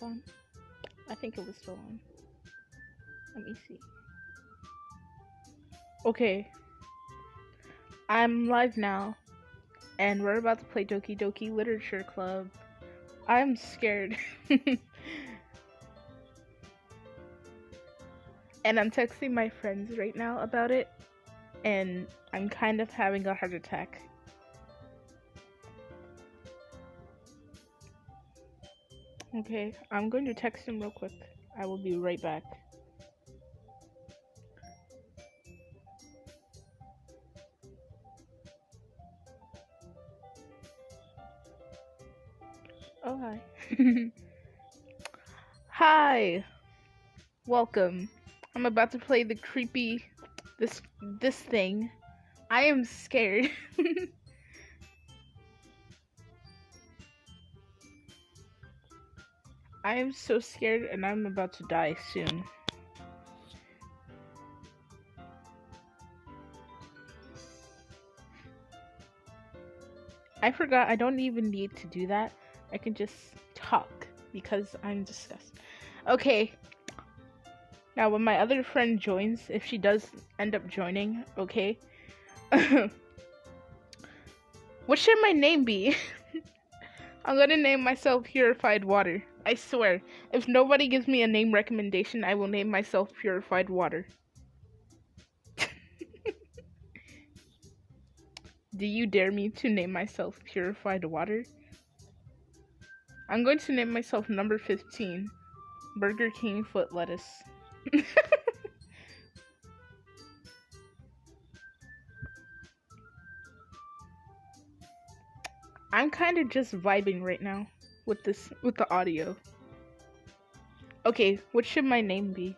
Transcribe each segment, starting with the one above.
On? I think it was still on. Let me see. Okay, I'm live now, and we're about to play Doki Doki Literature Club. I'm scared. And I'm texting my friends right now about it, and I'm kind of having a heart attack. Okay, I'm going to text him real quick. I will be right back. Oh, hi. Hi! Welcome. I'm about to play the creepy... this thing. I am scared. I am so scared, and I'm about to die soon. I forgot I don't even need to do that. I can just talk because I'm disgusted. Okay. Now, when my other friend joins, if she does end up joining, okay? What should my name be? I'm gonna name myself Purified Water. I swear. If nobody gives me a name recommendation, I will name myself Purified Water. Do you dare me to name myself Purified Water? I'm going to name myself number 15. Burger King foot lettuce. I'm kind of just vibing right now with the audio. Okay, what should my name be?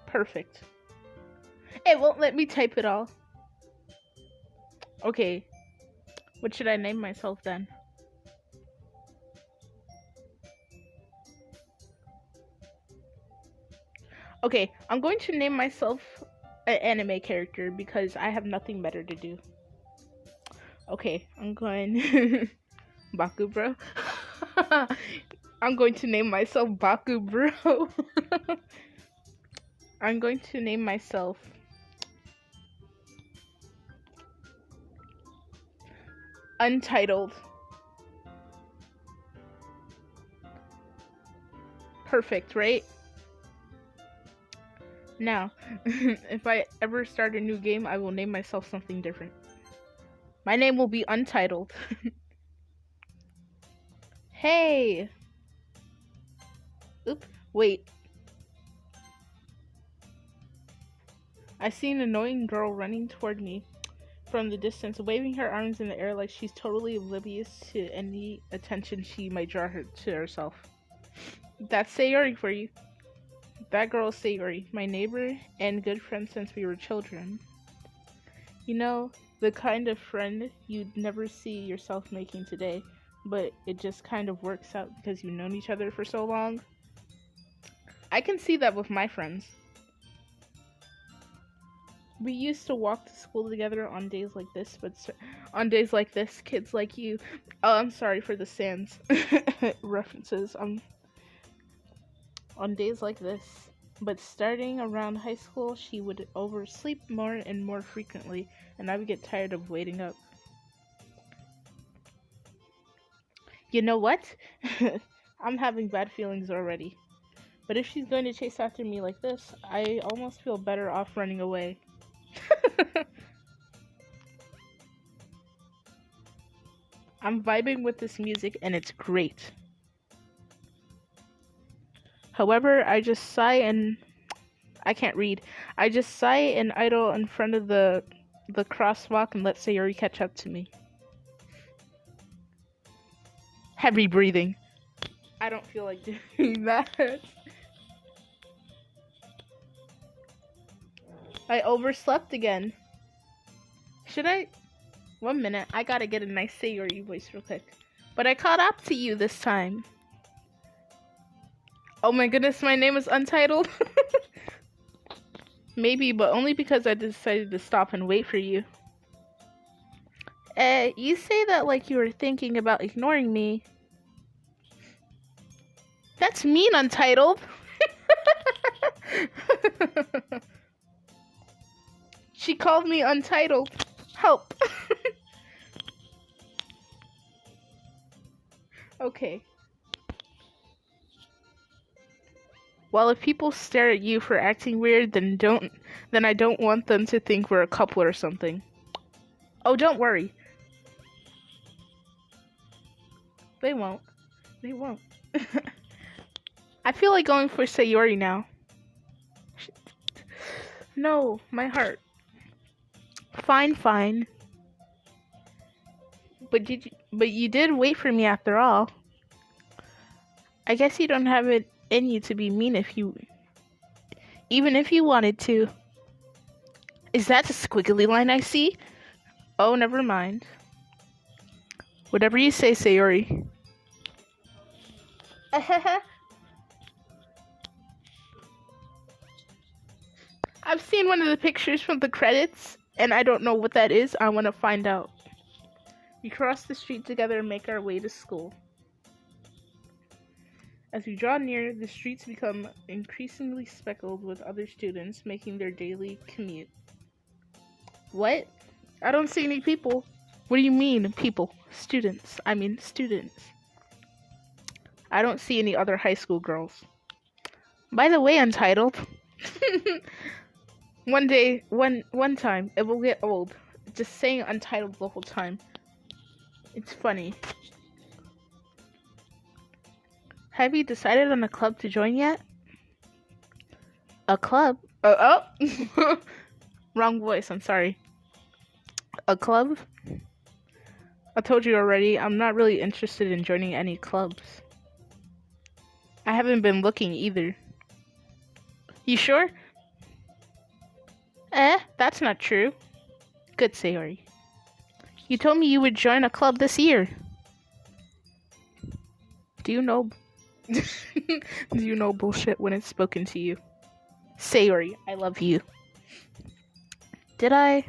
Perfect. It won't let me type it all. Okay, what should I name myself then? Okay, I'm going to name myself an anime character because I have nothing better to do. Okay, I'm going Baku Bro. I'm going to name myself Baku Bro. I'm going to name myself Untitled. Perfect, right? Now, if I ever start a new game, I will name myself something different. My name will be Untitled. Hey! Oop, wait. I see an annoying girl running toward me from the distance, waving her arms in the air like she's totally oblivious to any attention she might draw to herself. That's Sayori for you. That girl is Sayori, my neighbor and good friend since we were children. You know, the kind of friend you'd never see yourself making today, but it just kind of works out because you've known each other for so long. I can see that with my friends. We used to walk to school together on days like this, but on days like this, kids like you... Oh, I'm sorry for the sans references. On days like this, but starting around high school, she would oversleep more and more frequently, and I would get tired of waiting up. You know what? I'm having bad feelings already. But if she's going to chase after me like this, I almost feel better off running away. I'm vibing with this music and it's great. However, I just sigh and... I can't read. I just sigh and idle in front of the crosswalk and let Sayori catch up to me. Heavy breathing. I don't feel like doing that. I overslept again. Should I? 1 minute. I gotta get a nice Sayori voice real quick. But I caught up to you this time. Oh my goodness, my name is Untitled. Maybe, but only because I decided to stop and wait for you. You say that like you were thinking about ignoring me. That's mean, Untitled. She called me Untitled. Help. Okay. Well, if people stare at you for acting weird, then I don't want them to think we're a couple or something. Oh, don't worry. They won't. They won't. I feel like going for Sayori now. No, my heart. Fine, fine. But you did wait for me after all. I guess you don't have it in you to be mean even if you wanted to. Is that the squiggly line I see? Oh, never mind. Whatever you say, Sayori. I've seen one of the pictures from the credits, and I don't know what that is. I want to find out. We cross the street together and make our way to school. As we draw near, the streets become increasingly speckled with other students making their daily commute. What? I don't see any people. What do you mean, people? Students. I mean, students. I don't see any other high school girls. By the way, Untitled. One time, it will get old. Just saying Untitled the whole time. It's funny. Have you decided on a club to join yet? A club? Oh. Wrong voice, I'm sorry. A club? I told you already, I'm not really interested in joining any clubs. I haven't been looking either. You sure? That's not true. Good, Sayori. You told me you would join a club this year. Do you know bullshit when it's spoken to you? Sayori, I love you. Did I?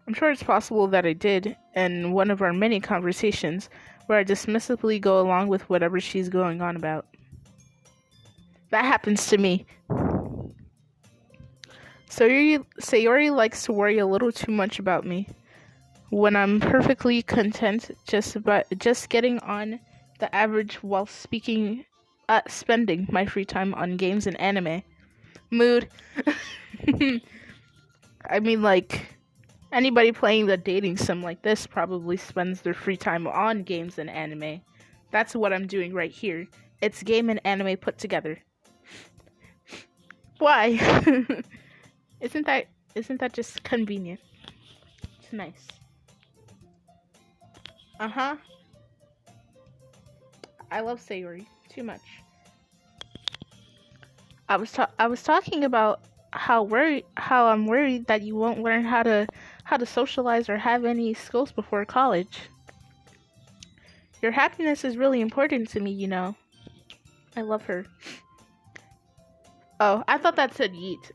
I'm sure it's possible that I did, in one of our many conversations, where I dismissively go along with whatever she's going on about. That happens to me. Sayori likes to worry a little too much about me, when I'm perfectly content just getting on the average while spending my free time on games and anime. Mood. I mean, like, anybody playing the dating sim like this probably spends their free time on games and anime. That's what I'm doing right here. It's game and anime put together. Why? Isn't that just convenient? It's nice. Uh-huh. I love Sayori too much. I was talking about how I'm worried that you won't learn how to socialize or have any skills before college. Your happiness is really important to me, you know. I love her. Oh, I thought that said yeet.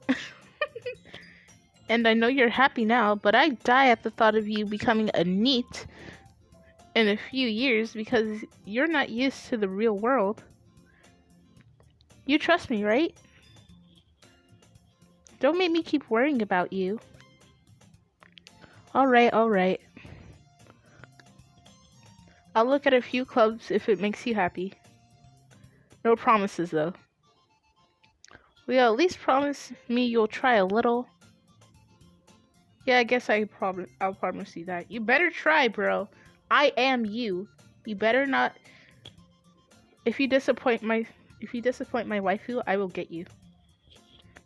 And I know you're happy now, but I die at the thought of you becoming a NEET in a few years because you're not used to the real world. You trust me, right? Don't make me keep worrying about you. Alright. I'll look at a few clubs if it makes you happy. No promises, though. Will you at least promise me you'll try a little? Yeah, I guess I'll promise you that. You better try, bro. I am you. You better not. If you disappoint my waifu, I will get you.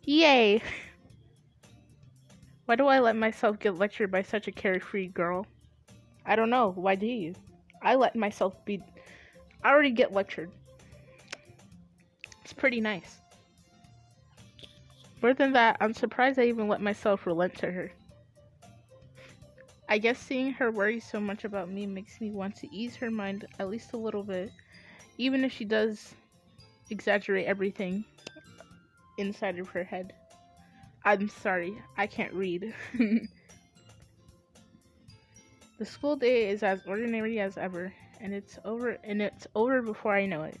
Yay! Why do I let myself get lectured by such a carefree girl? I don't know. Why do you? I already get lectured. It's pretty nice. More than that, I'm surprised I even let myself relent to her. I guess seeing her worry so much about me makes me want to ease her mind at least a little bit, even if she does exaggerate everything. inside of her head. I'm sorry, I can't read. The school day is as ordinary as ever, and it's over before I know it.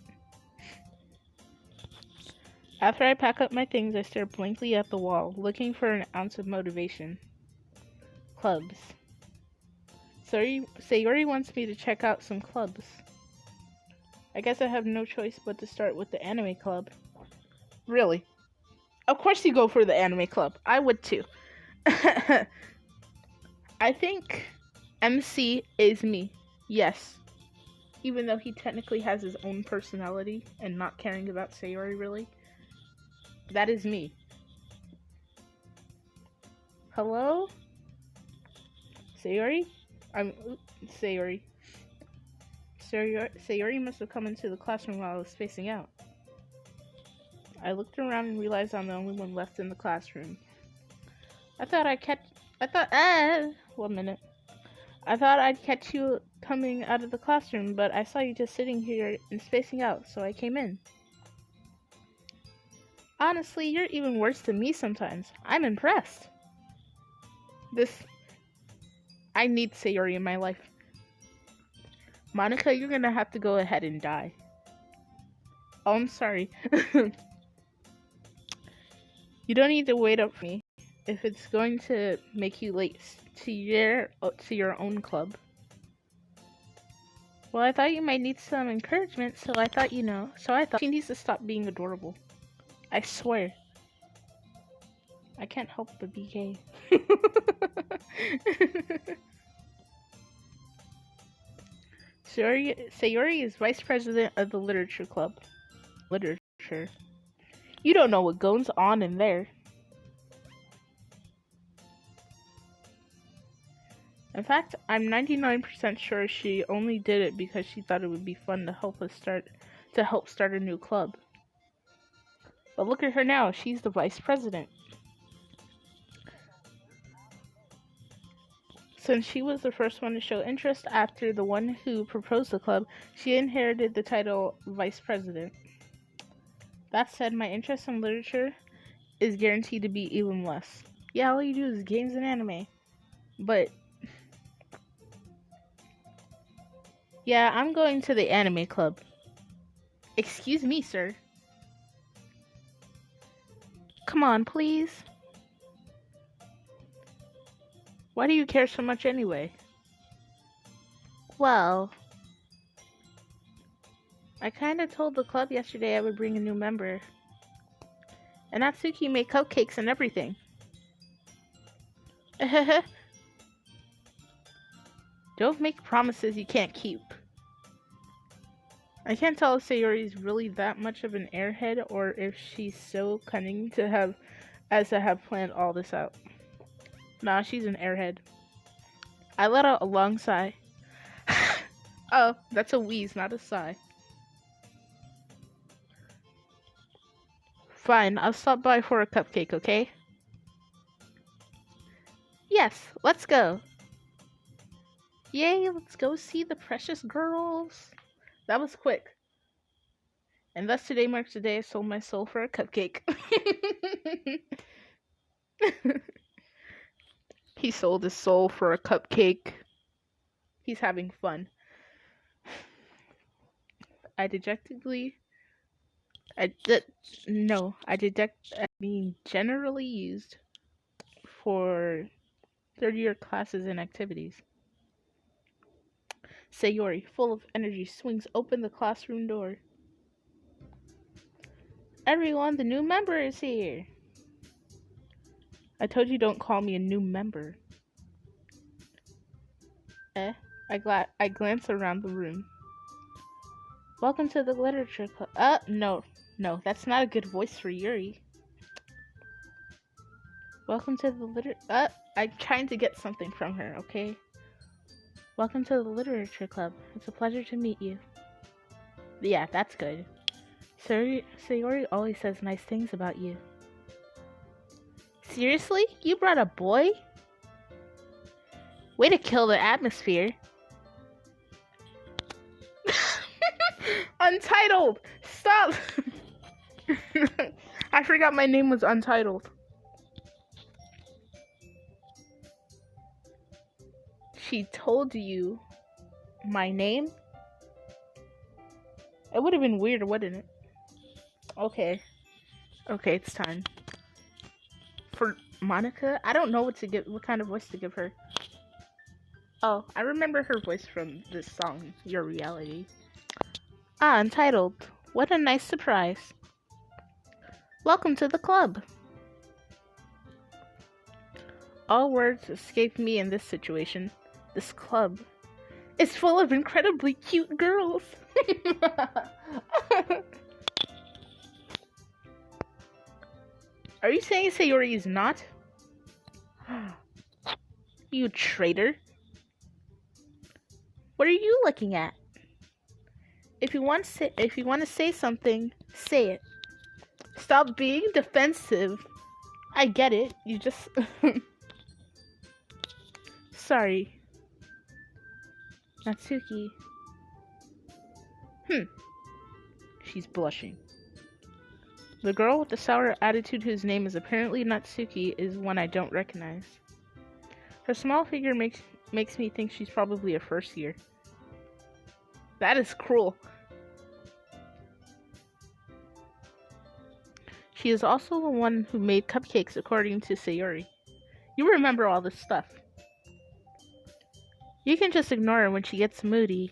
After I pack up my things, I stare blankly at the wall, looking for an ounce of motivation. Clubs. Sayori wants me to check out some clubs. I guess I have no choice but to start with the anime club. Really? Of course you go for the anime club. I would too. I think MC is me. Yes. Even though he technically has his own personality and not caring about Sayori really. That is me. Hello? Sayori? Sayori. Sayori must have come into the classroom while I was spacing out. I looked around and realized I'm the only one left in the classroom. One minute. I thought I'd catch you coming out of the classroom, but I saw you just sitting here and spacing out, so I came in. Honestly, you're even worse than me sometimes. I'm impressed. I need Sayori in my life. Monica, you're gonna have to go ahead and die. Oh, I'm sorry. You don't need to wait up for me if it's going to make you late to your own club. Well, I thought you might need some encouragement, so I thought she needs to stop being adorable. I swear. I can't help but be gay. Sayori is vice president of the literature club. Literature. You don't know what goes on in there. In fact, I'm 99% sure she only did it because she thought it would be fun to help start a new club. But look at her now, she's the vice president. Since she was the first one to show interest after the one who proposed the club, she inherited the title vice president. That said, my interest in literature is guaranteed to be even less. Yeah, all you do is games and anime. But yeah, I'm going to the anime club. Excuse me, sir. Come on, please. Why do you care so much anyway? Well, I kinda told the club yesterday I would bring a new member. And Natsuki made cupcakes and everything. Don't make promises you can't keep. I can't tell if Sayori is really that much of an airhead or if she's so cunning to have planned all this out. Nah, she's an airhead. I let out a long sigh. Oh, that's a wheeze, not a sigh. Fine, I'll stop by for a cupcake, okay? Yes, let's go. Yay, let's go see the precious girls. That was quick. And thus today marks the day I sold my soul for a cupcake. He sold his soul for a cupcake. He's having fun. I being generally used for third-year classes and activities. Sayori, full of energy, swings open the classroom door. Everyone, the new member is here. I told you don't call me a new member. I glance around the room. Welcome to the literature club. No, that's not a good voice for Yuri. Welcome to the I'm trying to get something from her, okay? Welcome to the literature club. It's a pleasure to meet you. Yeah, that's good. Sayori always says nice things about you. Seriously? You brought a boy? Way to kill the atmosphere. Untitled! Stop! I forgot my name was Untitled. She told you my name? It would have been weird, wouldn't it? Okay. Okay, it's time. For Monica? I don't know what kind of voice to give her. Oh, I remember her voice from this song, Your Reality. Ah, Untitled. What a nice surprise. Welcome to the club. All words escape me in this situation. This club is full of incredibly cute girls. Are you saying Sayori is not? You traitor. What are you looking at? If you want to say something, say it. Stop being defensive. I get it. You just Sorry. Natsuki. She's blushing. The girl with the sour attitude whose name is apparently Natsuki is one I don't recognize. Her small figure makes me think she's probably a first year. That is cruel. She is also the one who made cupcakes according to Sayori. You remember all this stuff. You can just ignore her when she gets moody.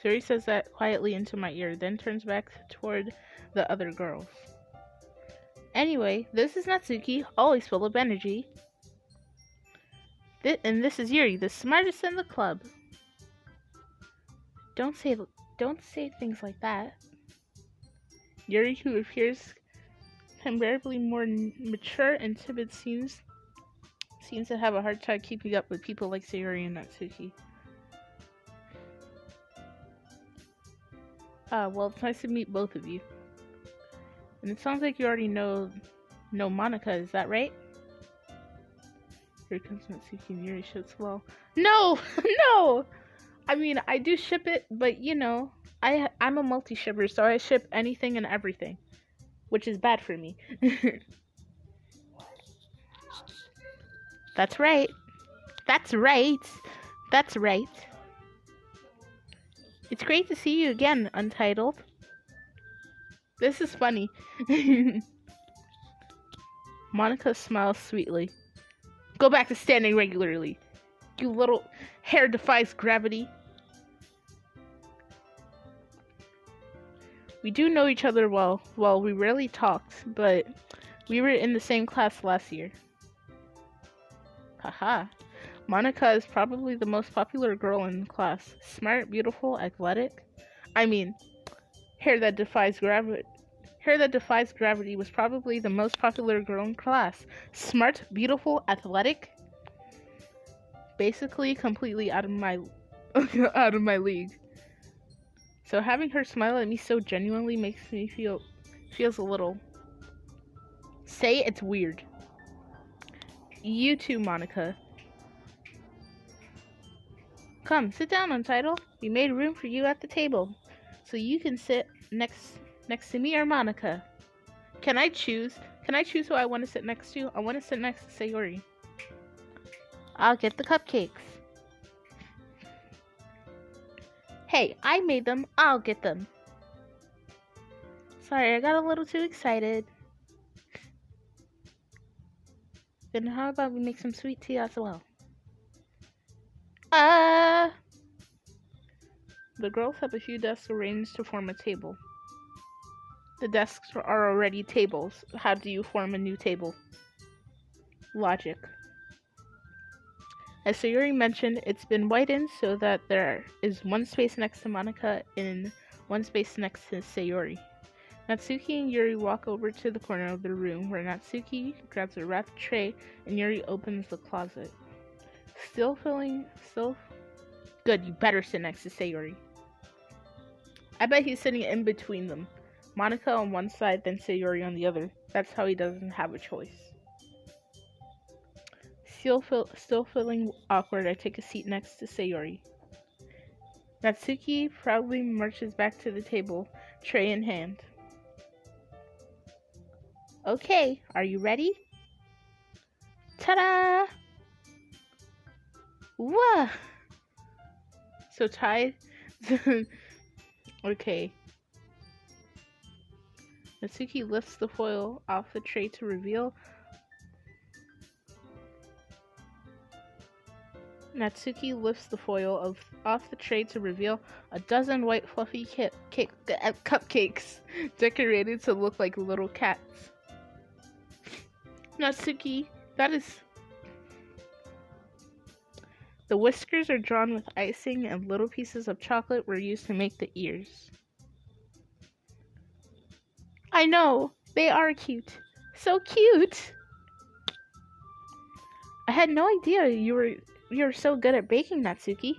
Sayori says that quietly into my ear, then turns back toward the other girls. Anyway, this is Natsuki, always full of energy. And this is Yuri, the smartest in the club. Don't say things like that. Yuri, who appears comparably more mature and timid, seems to have a hard time keeping up with people like Sayori and Natsuki. Well, it's nice to meet both of you. And it sounds like you already know Monica, is that right? Here comes Natsuki and Yuri ships well. No! No! I mean, I do ship it, but you know, I'm a multi-shipper, so I ship anything and everything. Which is bad for me. That's right. That's right. That's right. It's great to see you again, Untitled. This is funny. Monica smiles sweetly. Go back to standing regularly. You little hair defies gravity. We do know each other well. Well, we rarely talked, but we were in the same class last year. Haha. Monica is probably the most popular girl in class. Smart, beautiful, athletic. I mean, hair that defies gravity. Hair that defies gravity was probably the most popular girl in class. Smart, beautiful, athletic. Basically, completely out of my league. So having her smile at me so genuinely makes me feels a little. Say it's weird. You too, Monica. Come, sit down, Untitled. We made room for you at the table, so you can sit next to me or Monica. Can I choose? Can I choose who I want to sit next to? I want to sit next to Sayori. I'll get the cupcakes. Hey, I made them. I'll get them. Sorry, I got a little too excited. Then how about we make some sweet tea as well? The girls have a few desks arranged to form a table. The desks are already tables. How do you form a new table? Logic. As Sayori mentioned, it's been widened so that there is one space next to Monica and one space next to Sayori. Natsuki and Yuri walk over to the corner of the room where Natsuki grabs a wrapped tray and Yuri opens the closet. Good, you better sit next to Sayori. I bet he's sitting in between them. Monica on one side, then Sayori on the other. That's how he doesn't have a choice. Still feeling awkward, I take a seat next to Sayori. Natsuki proudly marches back to the table, tray in hand. Okay, are you ready? Ta-da! Whoa! So tied. Okay. Natsuki lifts the foil off the tray to reveal off the tray to reveal a dozen white fluffy cupcakes decorated to look like little cats. Natsuki, that is... The whiskers are drawn with icing and little pieces of chocolate were used to make the ears. I know, they are cute. So cute! I had no idea you were so good at baking, Natsuki.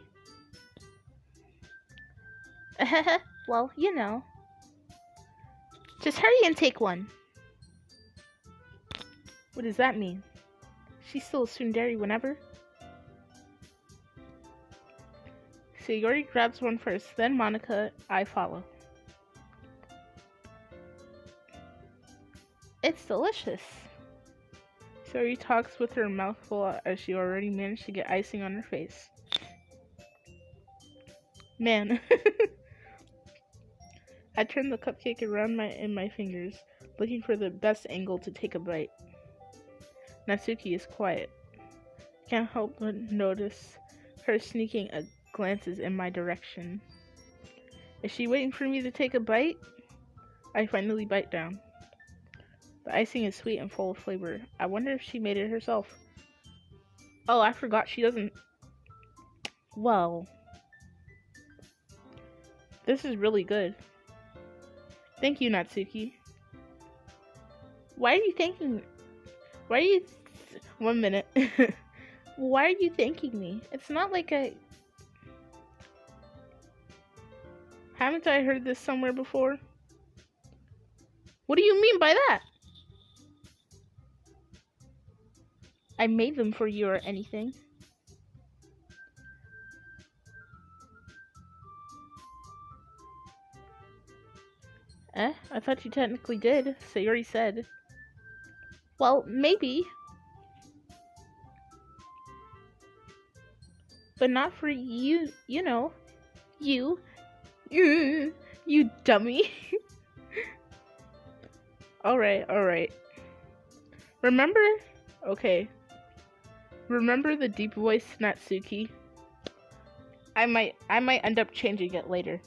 Well, you know. Just hurry and take one. What does that mean? She's still a tsundere whenever? Sayori grabs one first, then Monica, I follow. It's delicious. Sayori talks with her mouth full as she already managed to get icing on her face. Man. I turn the cupcake around in my fingers, looking for the best angle to take a bite. Natsuki is quiet. Can't help but notice her sneaking glances in my direction. Is she waiting for me to take a bite? I finally bite down. The icing is sweet and full of flavor. I wonder if she made it herself. Oh, I forgot she doesn't... Well... This is really good. Thank you, Natsuki. Why are you thanking... Why are you... 1 minute. Why are you thanking me? It's not like I... Haven't I heard this somewhere before? What do you mean by that? I made them for you or anything. I thought you technically did. Sayori said. Well, maybe. But not for you, you know. You dummy. Alright. Remember? Okay. Remember the deep voice, Natsuki? I might end up changing it later.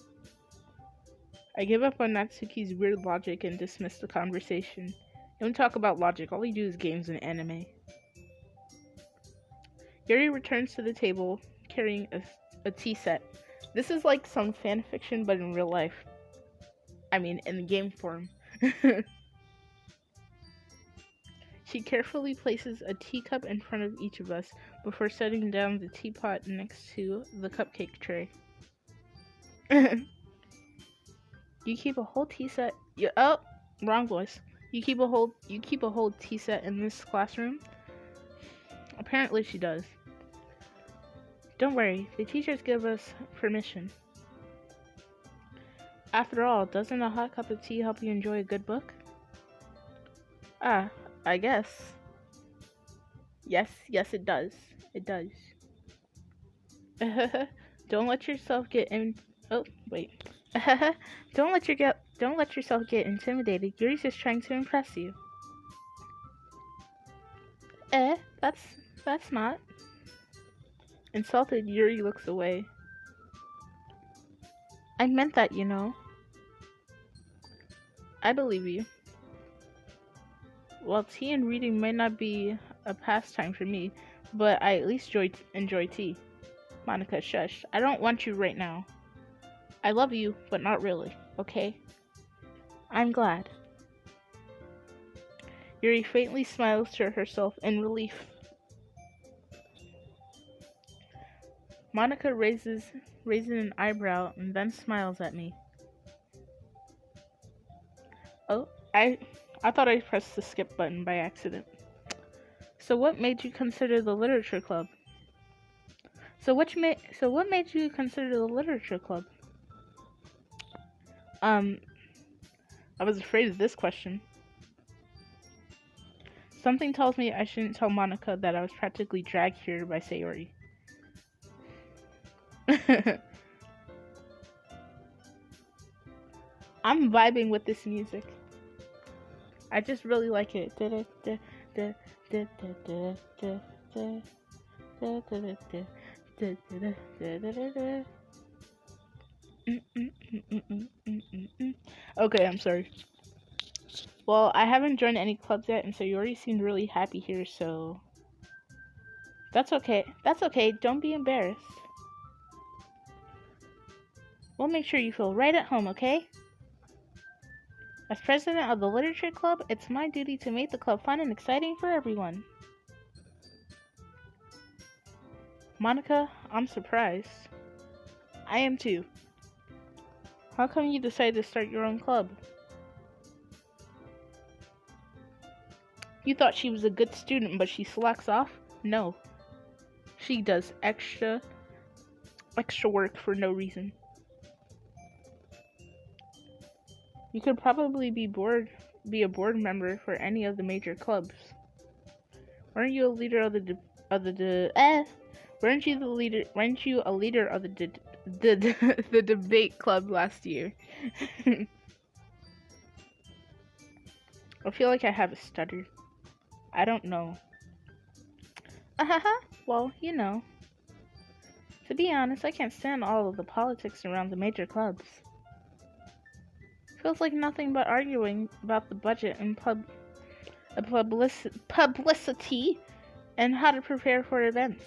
I give up on Natsuki's weird logic and dismiss the conversation. Don't talk about logic, all we do is games and anime. Yuri returns to the table, carrying a tea set. This is like some fan fiction, but in real life. I mean, in the game form. She carefully places a teacup in front of each of us before setting down the teapot next to the cupcake tray. You keep a whole tea set. Oh, wrong voice. You keep a whole tea set in this classroom? Apparently she does. Don't worry, the teachers give us permission. After all, doesn't a hot cup of tea help you enjoy a good book? Ah, I guess. Yes, it does. It does. Don't let yourself get in. Oh, wait. Don't let yourself get intimidated. Yuri's just trying to impress you. That's not. Insulted, Yuri looks away. I meant that, you know. I believe you. Well, tea and reading might not be a pastime for me, but I at least enjoy tea. Monica, shush. I don't want you right now. I love you, but not really, okay? I'm glad. Yuri faintly smiles to herself in relief. Monica raises an eyebrow and then smiles at me. Oh, I thought I pressed the skip button by accident. So what made you consider the literature club? So what made you consider the literature club? I was afraid of this question. Something tells me I shouldn't tell Monica that I was practically dragged here by Sayori. I'm vibing with this music. I just really like it. Okay, I'm sorry. Well, I haven't joined any clubs yet, and so you already seemed really happy here, so... That's okay. That's okay. Don't be embarrassed. We'll make sure you feel right at home, okay? As president of the Literature Club, it's my duty to make the club fun and exciting for everyone. Monica, I'm surprised. I am too. How come you decided to start your own club? You thought she was a good student, but she slacks off? No. She does extra work for no reason. You could probably be a board member for any of the major clubs. Weren't you a leader of Weren't you a leader of the debate club last year? I feel like I have a stutter. I don't know. Well, you know. To be honest, I can't stand all of the politics around the major clubs. Feels like nothing but arguing about the budget and publicity and how to prepare for events.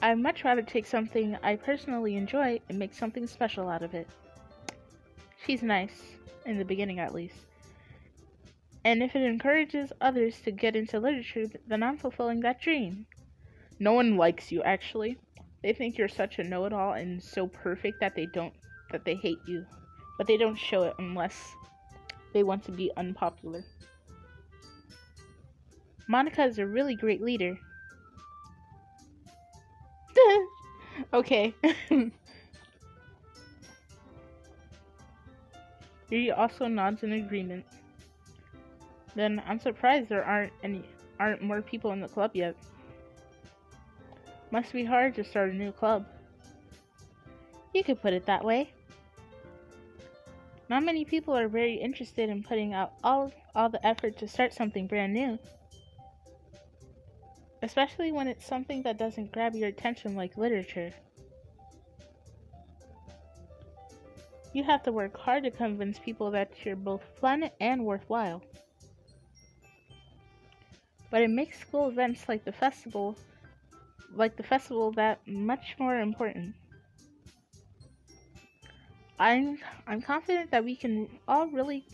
I'd much rather take something I personally enjoy and make something special out of it. She's nice, in the beginning at least. And if it encourages others to get into literature, then I'm fulfilling that dream. No one likes you, actually. They think you're such a know-it-all and so perfect that they hate you. But they don't show it unless they want to be unpopular. Monica is a really great leader. Okay. Yuri also nods in agreement. Then I'm surprised there aren't more people in the club yet. Must be hard to start a new club. You could put it that way. Not many people are very interested in putting out all the effort to start something brand new. Especially when it's something that doesn't grab your attention like literature. You have to work hard to convince people that you're both fun and worthwhile. But it makes school events like the festival that much more important. I'm confident that we can all really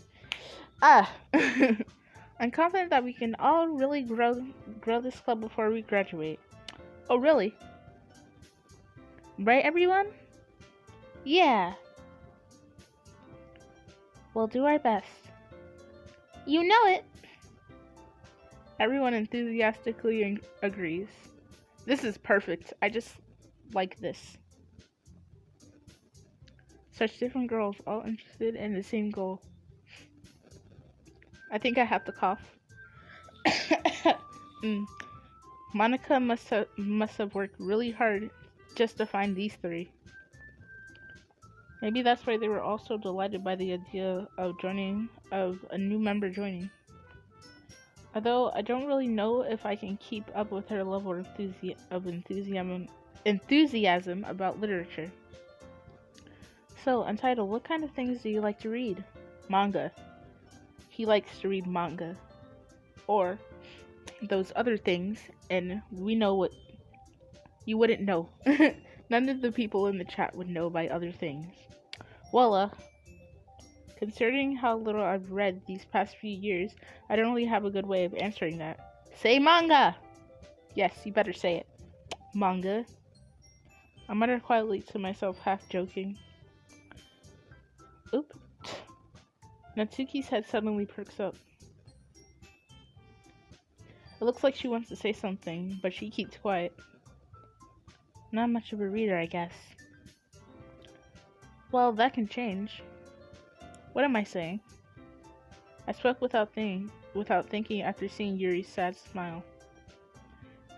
I'm confident that we can all really grow this club before we graduate. Oh, really? Right, everyone? Yeah. We'll do our best. You know it. Everyone enthusiastically agrees. This is perfect. I just like this. Such different girls, all interested in the same goal. I think I have to cough. Monica must have worked really hard just to find these three. Maybe that's why they were all so delighted by the idea of a new member joining. Although I don't really know if I can keep up with her level of enthusiasm about literature. So, Untitled, what kind of things do you like to read? Manga. He likes to read manga. Or those other things, and we know what you wouldn't know. None of the people in the chat would know by other things. Well, considering how little I've read these past few years, I don't really have a good way of answering that. Say manga! Yes, you better say it. Manga. I muttered quietly to myself, half joking. Oop. Natsuki's head suddenly perks up. It looks like she wants to say something, but she keeps quiet. Not much of a reader, I guess. Well, that can change. What am I saying? I spoke without thinking after seeing Yuri's sad smile.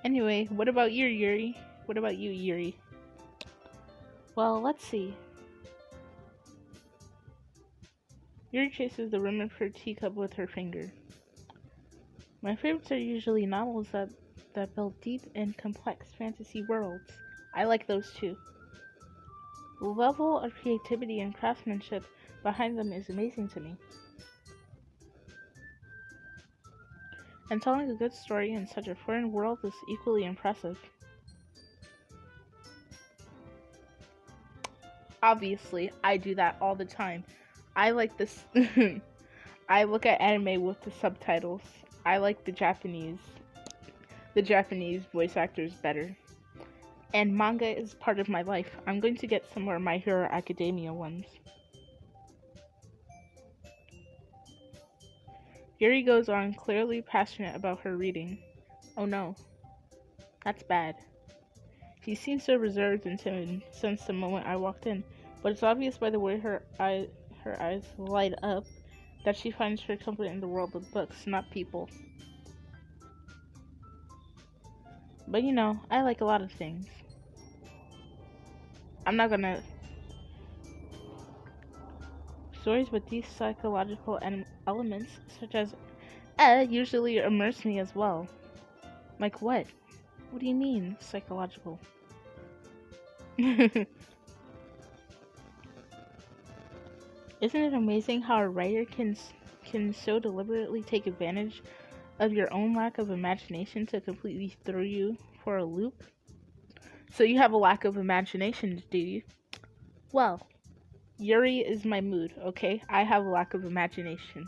Anyway, what about you, Yuri? What about you, Yuri? Well, let's see. Yuri chases the rim of her teacup with her finger. My favorites are usually novels that build deep and complex fantasy worlds. I like those too. The level of creativity and craftsmanship behind them is amazing to me. And telling a good story in such a foreign world is equally impressive. Obviously, I do that all the time. I like this. I look at anime with the subtitles. I like the Japanese voice actors better. And manga is part of my life. I'm going to get some more My Hero Academia ones. Yuri goes on, clearly passionate about her reading. Oh no. That's bad. She seems so reserved and timid since the moment I walked in, but it's obvious by the way her eyes light up that she finds her comfort in the world of books, not people. But you know, I like a lot of things. I'm not gonna... Stories with these psychological elements, such as usually immerse me as well. Like what? What do you mean, psychological? Isn't it amazing how a writer can so deliberately take advantage of your own lack of imagination to completely throw you for a loop? So you have a lack of imagination, do you? Well, Yuri is my mood, okay? I have a lack of imagination.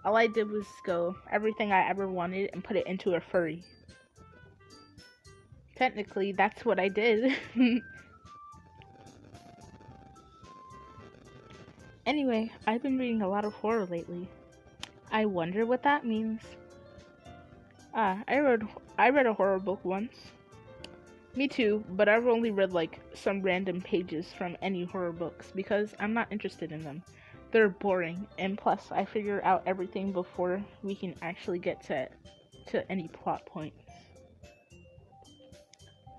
All I did was go everything I ever wanted and put it into a furry. Technically, that's what I did. Anyway, I've been reading a lot of horror lately. I wonder what that means. I read a horror book once. Me too, but I've only read like some random pages from any horror books because I'm not interested in them. They're boring, and plus I figure out everything before we can actually get to any plot points.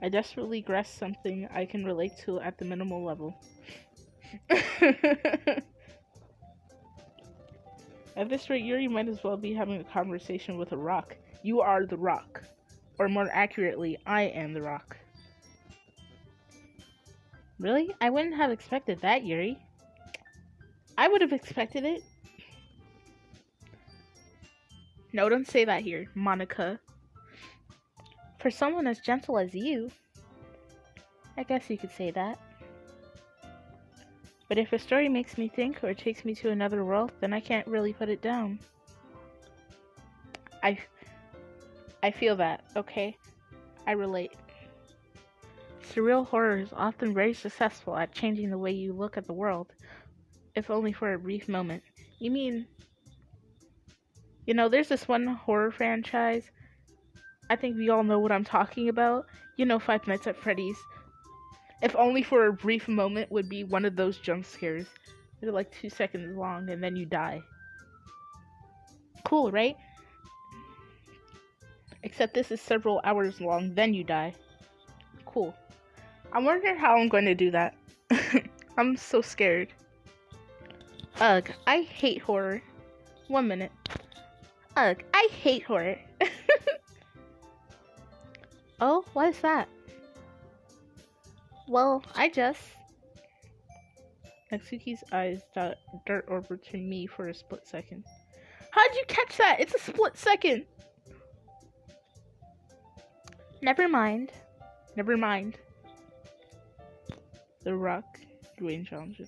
I desperately grasp something I can relate to at the minimal level. At this rate, Yuri might as well be having a conversation with a rock. You are the rock. Or more accurately, I am the rock. Really? I wouldn't have expected that, Yuri. I would have expected it. No, don't say that here, Monica. For someone as gentle as you, I guess you could say that. But if a story makes me think or takes me to another world, then I can't really put it down. I feel that, okay? I relate. Surreal horror is often very successful at changing the way you look at the world, if only for a brief moment. You mean, there's this one horror franchise. I think we all know what I'm talking about. Five Nights at Freddy's. If only for a brief moment would be one of those jump scares. They're like 2 seconds long and then you die. Cool, right? Except this is several hours long, then you die. Cool. I'm wondering how I'm going to do that. I'm so scared. Ugh, I hate horror. 1 minute. Ugh, I hate horror. Oh, why is that? Well, Natsuki's eyes dart over to me for a split second. How'd you catch that? It's a split second. Never mind. The Rock, Dwayne Johnson.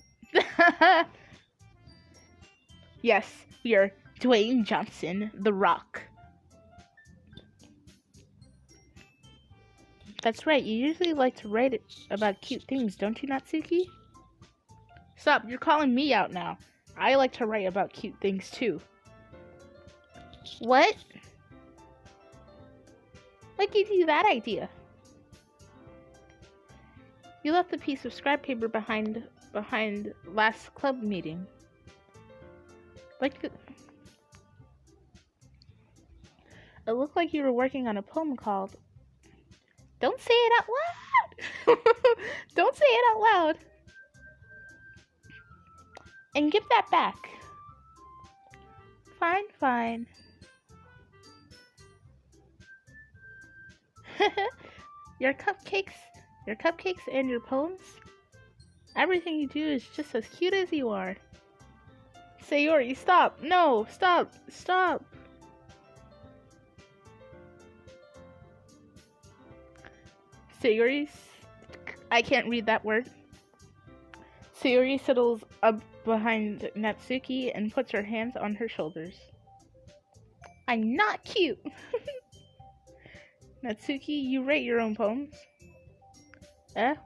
Yes, we are Dwayne Johnson, The Rock. That's right, you usually like to write about cute things, don't you, Natsuki? Stop, you're calling me out now. I like to write about cute things too. What? What gave you that idea? You left a piece of scrap paper behind last club meeting. It looked like you were working on a poem called... Don't say it out loud! Don't say it out loud! And give that back. Fine, fine. Your cupcakes and your poems? Everything you do is just as cute as you are. Sayori, stop! No, stop! Stop! Sayori, I can't read that word. Sayori settles up behind Natsuki and puts her hands on her shoulders. I'm not cute! Natsuki, you write your own poems?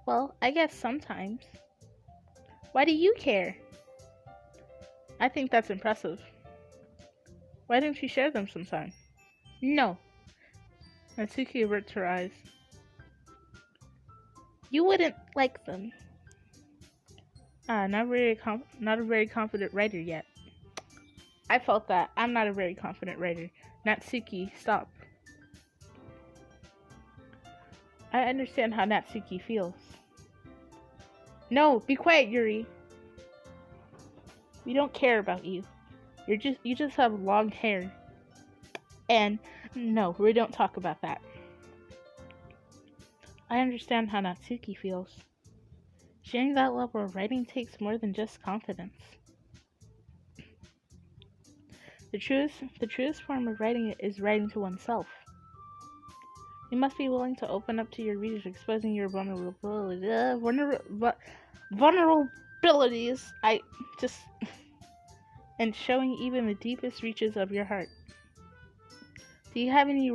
Well, I guess sometimes. Why do you care? I think that's impressive. Why don't you share them sometime? No. Natsuki averts her eyes. You wouldn't like them. Not a very confident writer yet. I felt that. I'm not a very confident writer. Natsuki, stop. I understand how Natsuki feels. No, be quiet, Yuri. We don't care about you. You just have long hair. And no, we don't talk about that. I understand how Natsuki feels. Sharing that level of writing takes more than just confidence. The truest form of writing is writing to oneself. You must be willing to open up to your readers, exposing your vulnerabilities. And showing even the deepest reaches of your heart. Do you have any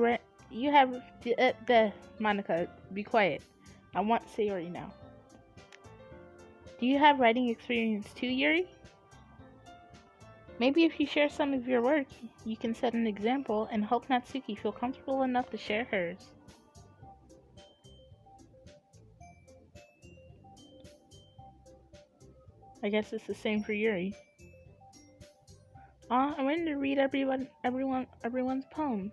Monica, be quiet. I want Sayori now. Do you have writing experience too, Yuri? Maybe if you share some of your work, you can set an example and help Natsuki feel comfortable enough to share hers. I guess it's the same for Yuri. I'm ready to read everyone's poems.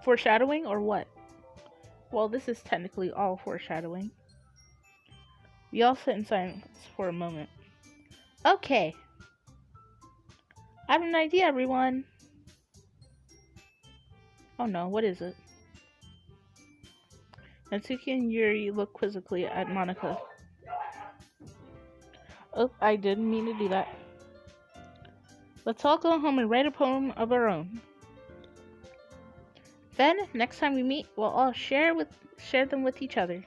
Foreshadowing or what? Well, this is technically all foreshadowing. We all sit in silence for a moment. Okay. I have an idea, everyone. Oh no, what is it? Natsuki and Yuri look quizzically at Monica. Oh, I didn't mean to do that. Let's all go home and write a poem of our own. Then, next time we meet, we'll all share them with each other.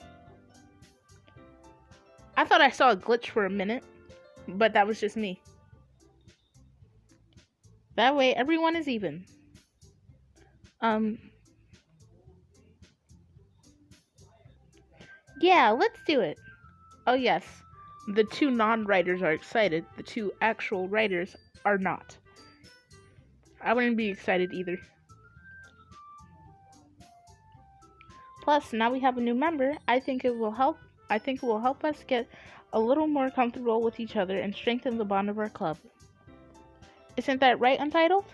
I thought I saw a glitch for a minute, but that was just me. That way, everyone is even. Yeah, let's do it. Oh yes, the two non-writers are excited. The two actual writers are not. I wouldn't be excited either. Plus, now we have a new member. I think it will help us get a little more comfortable with each other and strengthen the bond of our club. Isn't that right, Untitled?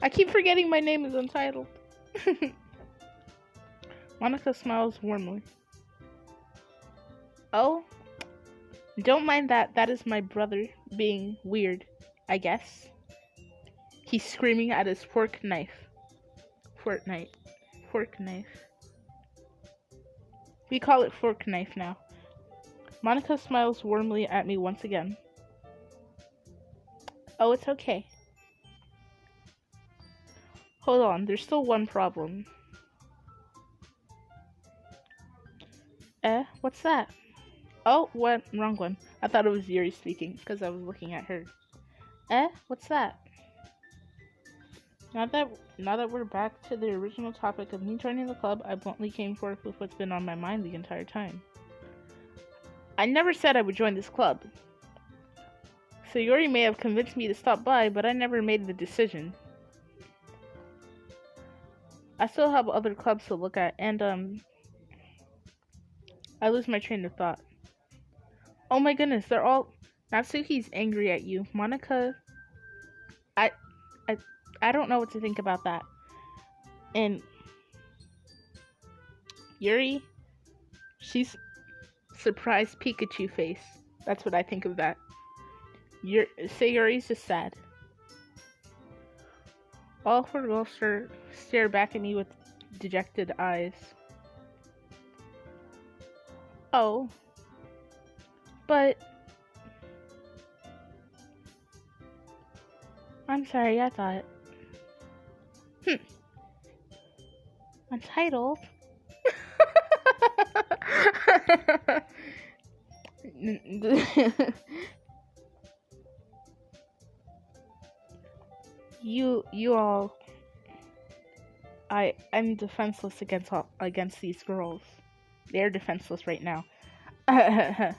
I keep forgetting my name is Untitled. Monica smiles warmly. Oh, don't mind that. That is my brother being weird, I guess. He's screaming at his fork knife. Fork knife. We call it fork knife now. Monica smiles warmly at me once again. Oh, it's okay. Hold on, there's still one problem. What's that? Oh, what? Wrong one. I thought it was Yuri speaking, because I was looking at her. What's that? Now that we're back to the original topic of me joining the club, I bluntly came forth with what's been on my mind the entire time. I never said I would join this club. Sayori may have convinced me to stop by, but I never made the decision. I still have other clubs to look at, and I lose my train of thought. Oh my goodness, they're all... Natsuki's angry at you. Monica... I don't know what to think about that. And Yuri, she's surprised Pikachu face. That's what I think of that. Sayori's just sad. All four girls stare back at me with dejected eyes. Oh. But... I'm sorry, I thought... Untitled? You all... I'm defenseless against these girls. They're defenseless right now. How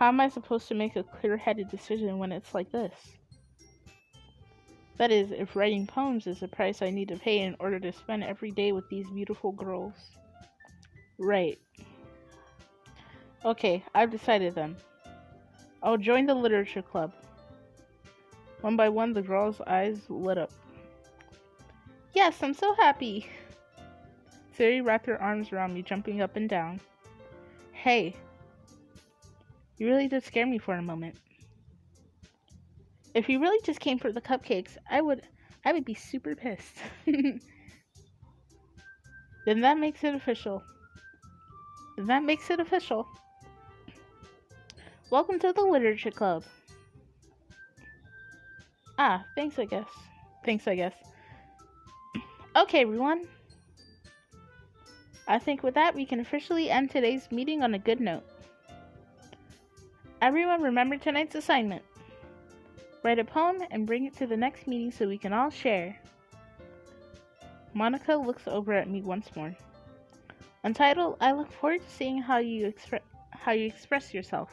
am I supposed to make a clear-headed decision when it's like this? That is, if writing poems is the price I need to pay in order to spend every day with these beautiful girls. Right. Okay, I've decided then. I'll join the literature club. One by one, the girls' eyes lit up. Yes, I'm so happy! Sayori wrapped her arms around me, jumping up and down. Hey. You really did scare me for a moment. If you really just came for the cupcakes, I would be super pissed. Then that makes it official. Welcome to the literature club. Ah, thanks I guess. Okay, everyone. I think with that, we can officially end today's meeting on a good note. Everyone remember tonight's assignment. Write a poem and bring it to the next meeting so we can all share. Monica looks over at me once more. Untitled, I look forward to seeing how you express yourself.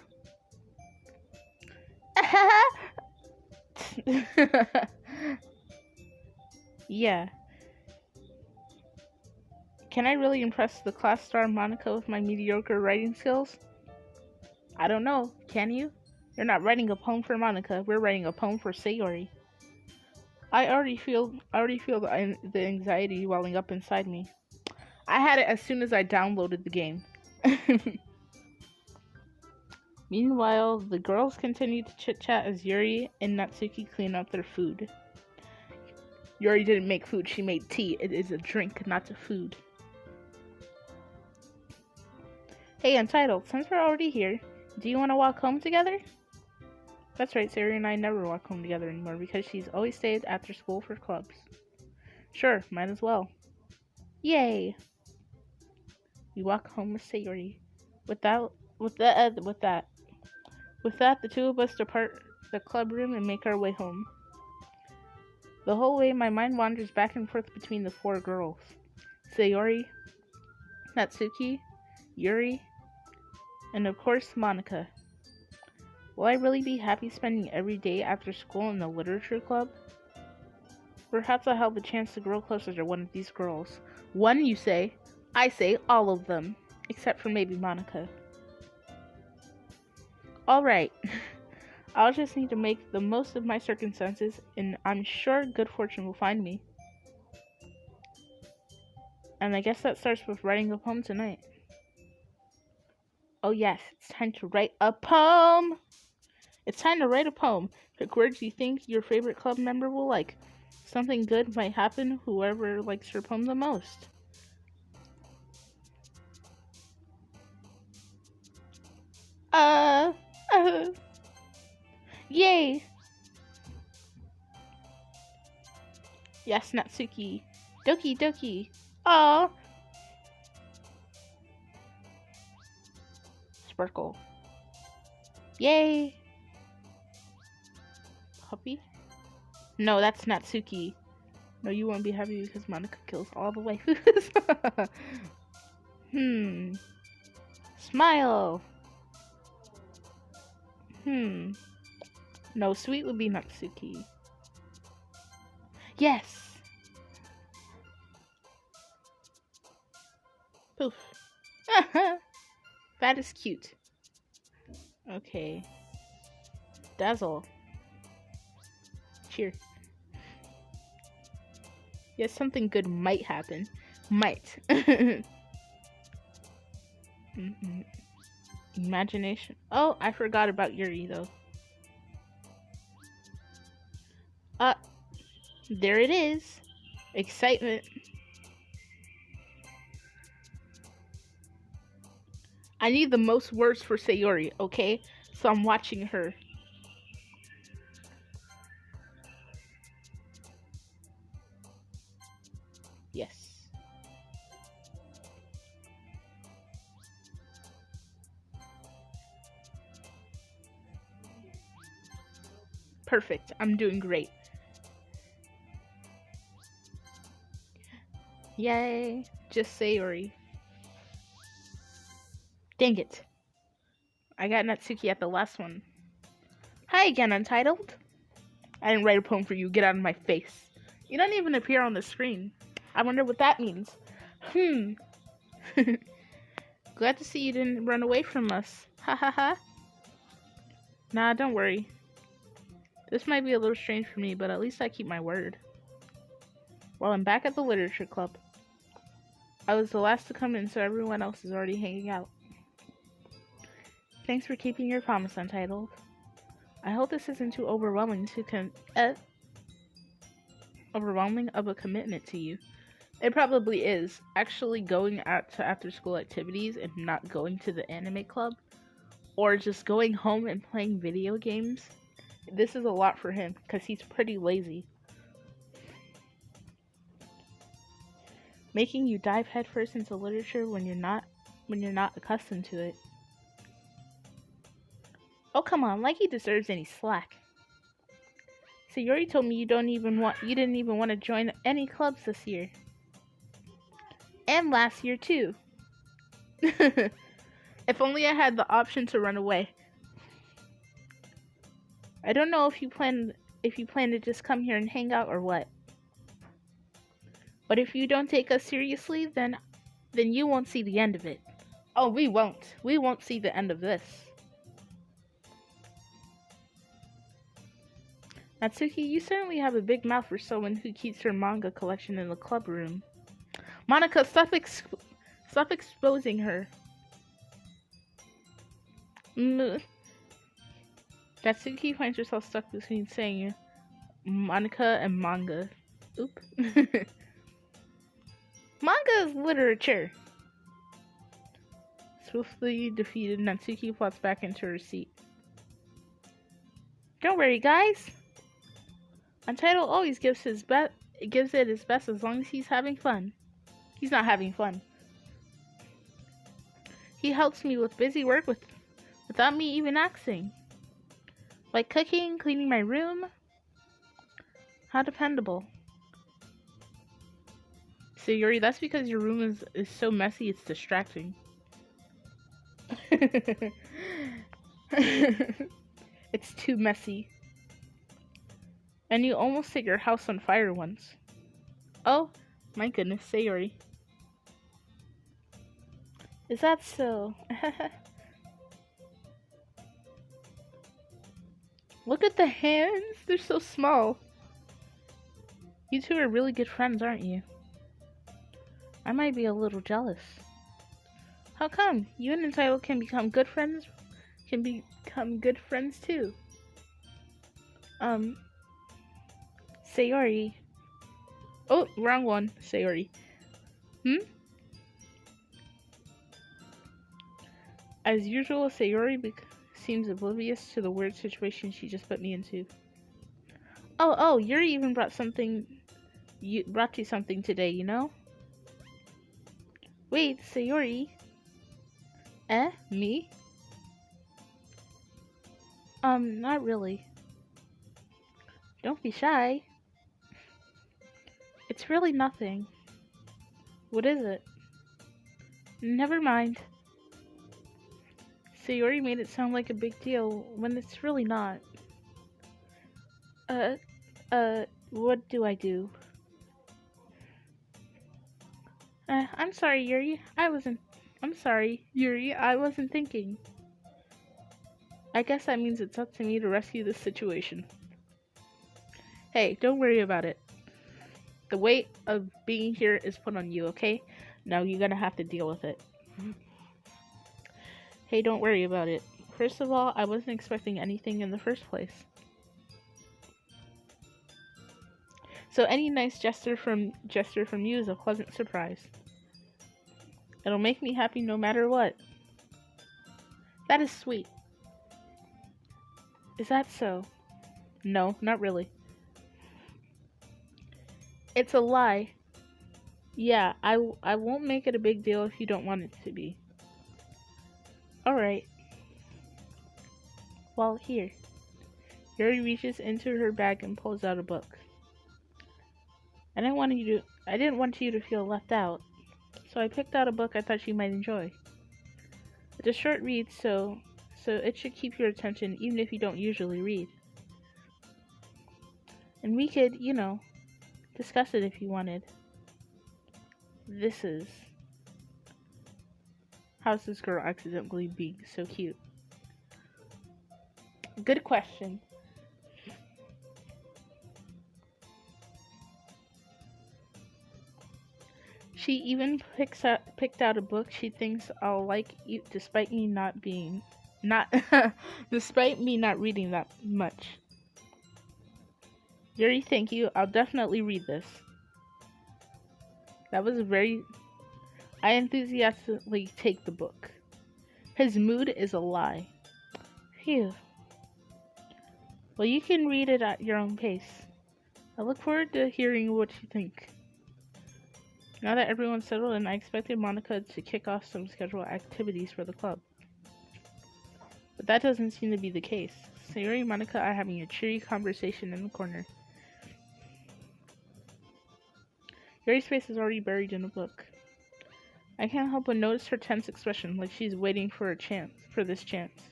Yeah. Can I really impress the class star Monica with my mediocre writing skills? I don't know. Can you? You're not writing a poem for Monica. We're writing a poem for Sayori. I already feel the anxiety welling up inside me. I had it as soon as I downloaded the game. Meanwhile, the girls continued to chit-chat as Yuri and Natsuki clean up their food. Yuri didn't make food, she made tea. It is a drink, not a food. Hey, Untitled, since we're already here, do you want to walk home together? That's right, Sayori and I never walk home together anymore because she's always stayed after school for clubs. Sure, might as well. Yay! We walk home with Sayori. With that, the two of us depart the club room and make our way home. The whole way, my mind wanders back and forth between the four girls. Sayori, Natsuki, Yuri, and of course, Monica. Will I really be happy spending every day after school in the literature club? Perhaps I'll have the chance to grow closer to one of these girls. One, you say? I say all of them. Except for maybe Monica. Alright. I'll just need to make the most of my circumstances, and I'm sure good fortune will find me. And I guess that starts with writing a poem tonight. Oh yes, it's time to write a poem! It's time to write a poem. Pick words you think your favorite club member will like. Something good might happen whoever likes your poem the most. Yay! Yes, Natsuki. Doki Doki. Aw. Sparkle. Yay! Puppy? No, that's Natsuki. No, you won't be happy because Monica kills all the waifus. Smile. No, sweet would be Natsuki. Yes. Poof. That is cute. Okay. Dazzle. Cheer. Yes, something good might happen. Might. Imagination. Oh, I forgot about Yuri though. Uh, there it is. Excitement. I need the most words for Sayori, okay? So I'm watching her. Yes. Perfect. I'm doing great. Yay. Just Sayori. Dang it. I got Natsuki at the last one. Hi again, Untitled. I didn't write a poem for you. Get out of my face. You don't even appear on the screen. I wonder what that means. Glad to see you didn't run away from us. Ha ha ha. Nah, don't worry. This might be a little strange for me, but at least I keep my word. Well, I'm back at the literature club. I was the last to come in, so everyone else is already hanging out. Thanks for keeping your promise, Untitled. I hope this isn't too overwhelming overwhelming of a commitment to you. It probably is. Actually going out to after-school activities and not going to the anime club, or just going home and playing video games. This is a lot for him, because he's pretty lazy. Making you dive headfirst into literature when you're not accustomed to it. Oh, come on, like he deserves any slack. So you already told me you didn't even want to join any clubs this year. And last year too. If only I had the option to run away. I don't know if you plan to just come here and hang out or what. But if you don't take us seriously, then you won't see the end of it. Oh, we won't. We won't see the end of this. Natsuki, you certainly have a big mouth for someone who keeps her manga collection in the club room. Monica, stop exposing her. Natsuki finds herself stuck between saying Monica and manga. Oop. Manga is literature. Swiftly defeated, Natsuki plots back into her seat. Don't worry, guys. Untitled always gives it his best as long as he's having fun. He's not having fun. He helps me with busy work without me even asking. Like cooking, cleaning my room. How dependable. So Yuri, that's because your room is so messy it's distracting. It's too messy. And you almost set your house on fire once. Oh, my goodness, Sayori. Is that so? Look at the hands. They're so small. You two are really good friends, aren't you? I might be a little jealous. How come? You and Entitled can become good friends? Can become good friends too. Sayori. Oh, wrong one. Sayori. As usual, Sayori seems oblivious to the weird situation she just put me into. Oh, Yuri even brought you something today, you know? Wait, Sayori. Me? Not really. Don't be shy. It's really nothing. What is it? Never mind. Sayori made it sound like a big deal when it's really not. What do I do? I'm sorry, Yuri. I'm sorry, Yuri. I wasn't thinking. I guess that means it's up to me to rescue this situation. Hey, don't worry about it. The weight of being here is put on you, okay? Now you're gonna have to deal with it. Hey, don't worry about it. First of all, I wasn't expecting anything in the first place. So any nice gesture from you is a pleasant surprise. It'll make me happy no matter what. That is sweet. Is that so? No, not really. It's a lie. Yeah, I won't make it a big deal if you don't want it to be. Alright. Well, here. Yuri reaches into her bag and pulls out a book. I didn't want you to feel left out, so I picked out a book I thought you might enjoy. It's a short read, so it should keep your attention even if you don't usually read. And we could, discuss it if you wanted. How's this girl accidentally being so cute? Good question. She even picked out a book she thinks I'll like, despite me not reading that much. Yuri, thank you. I'll definitely read this. I enthusiastically take the book. His mood is a lie. Phew. Well, you can read it at your own pace. I look forward to hearing what you think. Now that everyone's settled in, I expected Monica to kick off some scheduled activities for the club. But that doesn't seem to be the case. Sayori and Monica are having a cheery conversation in the corner. Yuri's face is already buried in a book. I can't help but notice her tense expression, like she's waiting for this chance.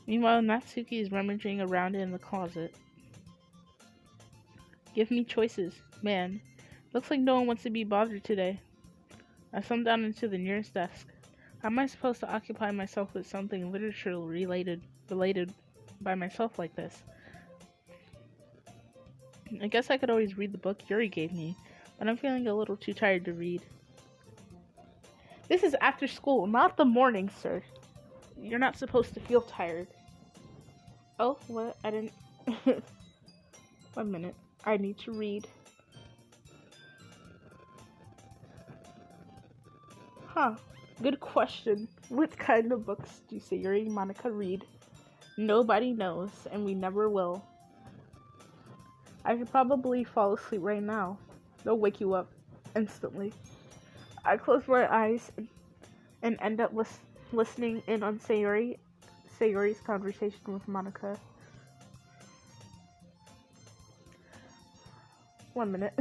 Meanwhile, Natsuki is rummaging around in the closet. Give me choices, man. Looks like no one wants to be bothered today. I slumped down into the nearest desk. How am I supposed to occupy myself with something literature related by myself like this? I guess I could always read the book Yuri gave me, but I'm feeling a little too tired to read. This is after school, not the morning, sir. You're not supposed to feel tired. Oh, what? I didn't... 1 minute. I need to read. Huh. Good question. What kind of books do Sayori and Monica read? Nobody knows, and we never will. I could probably fall asleep right now. They'll wake you up instantly. I close my eyes and end up listening in on Sayori's conversation with Monica. 1 minute.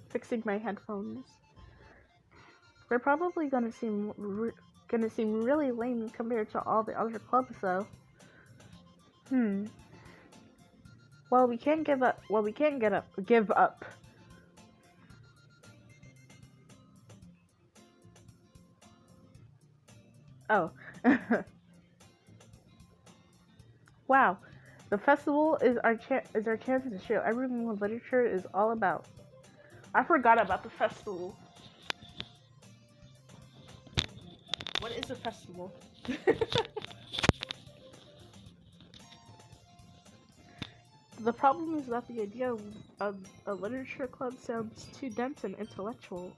Fixing my headphones. We're probably gonna seem really lame compared to all the other clubs, though. Well, we can't give up. Give up. Oh. Wow. The festival is our chance to show everyone what literature is all about. I forgot about the festival. What is a festival? The problem is that the idea of a literature club sounds too dense and intellectual.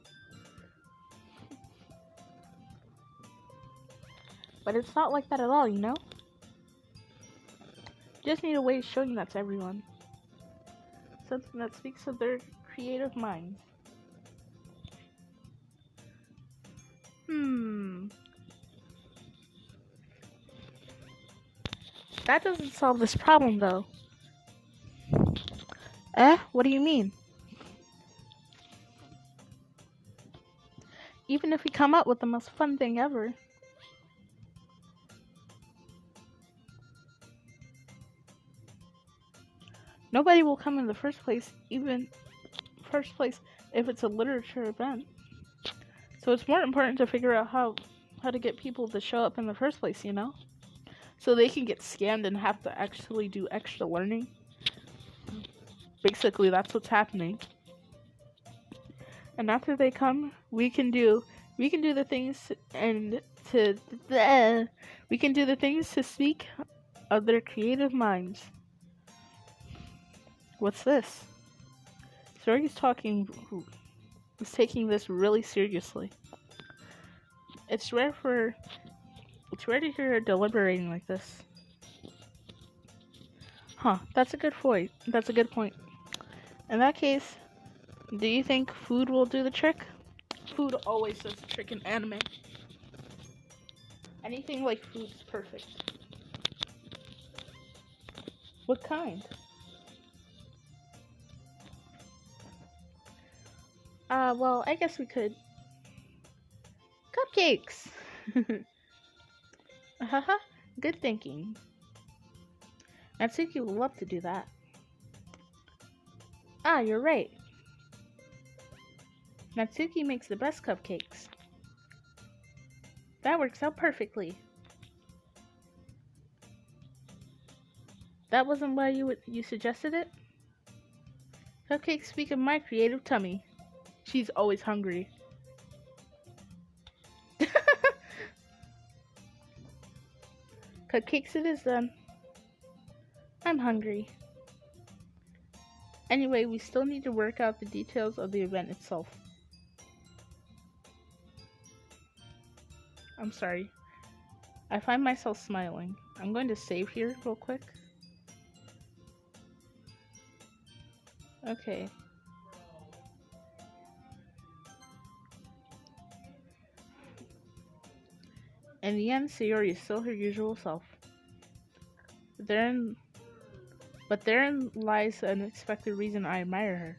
But it's not like that at all, you know? You just need a way of showing that to everyone. Something that speaks of their creative minds. That doesn't solve this problem, though. What do you mean? Even if we come up with the most fun thing ever. Nobody will come in the first place if it's a literature event. So it's more important to figure out how to get people to show up in the first place, you know? So they can get scammed and have to actually do extra learning. Basically, that's what's happening. And after they come, we can do the things and to bleh, we can do the things to speak of their creative minds. What's this? Zori's is taking this really seriously. It's rare to hear her deliberating like this. Huh, that's a good point. That's a good point. In that case, do you think food will do the trick? Food always does the trick in anime. Anything like food's perfect. What kind? Well, I guess we could. Cupcakes! Haha, good thinking. Natsuki would love to do that. Ah, you're right. Natsuki makes the best cupcakes. That works out perfectly. That wasn't why you suggested it? Cupcakes speak of my creative tummy. She's always hungry. Cupcakes it is then. I'm hungry. Anyway, we still need to work out the details of the event itself. I'm sorry. I find myself smiling. I'm going to save here real quick. Okay. In the end, Sayori is still her usual self. But therein lies an unexpected reason I admire her.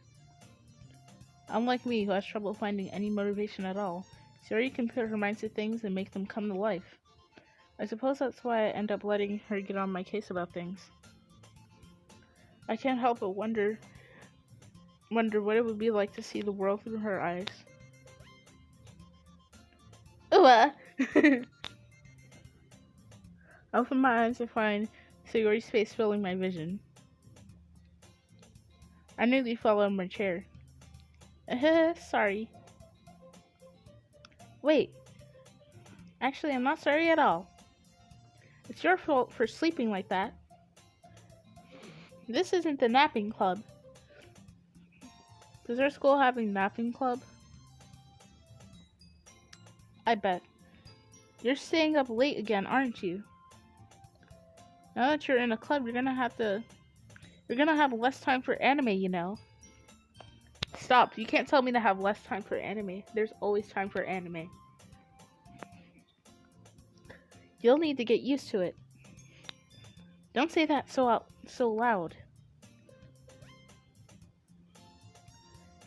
Unlike me, who has trouble finding any motivation at all, Sayori can put her mind to things and make them come to life. I suppose that's why I end up letting her get on my case about things. I can't help but wonder what it would be like to see the world through her eyes. Ooh, I open my eyes to find Sayori's face filling my vision. I nearly fell out of my chair. Sorry. Wait. Actually, I'm not sorry at all. It's your fault for sleeping like that. This isn't the napping club. Does our school have a napping club? I bet. You're staying up late again, aren't you? Now that you're in a club, you're gonna have less time for anime, you know. Stop. You can't tell me to have less time for anime. There's always time for anime. You'll need to get used to it. Don't say that so loud.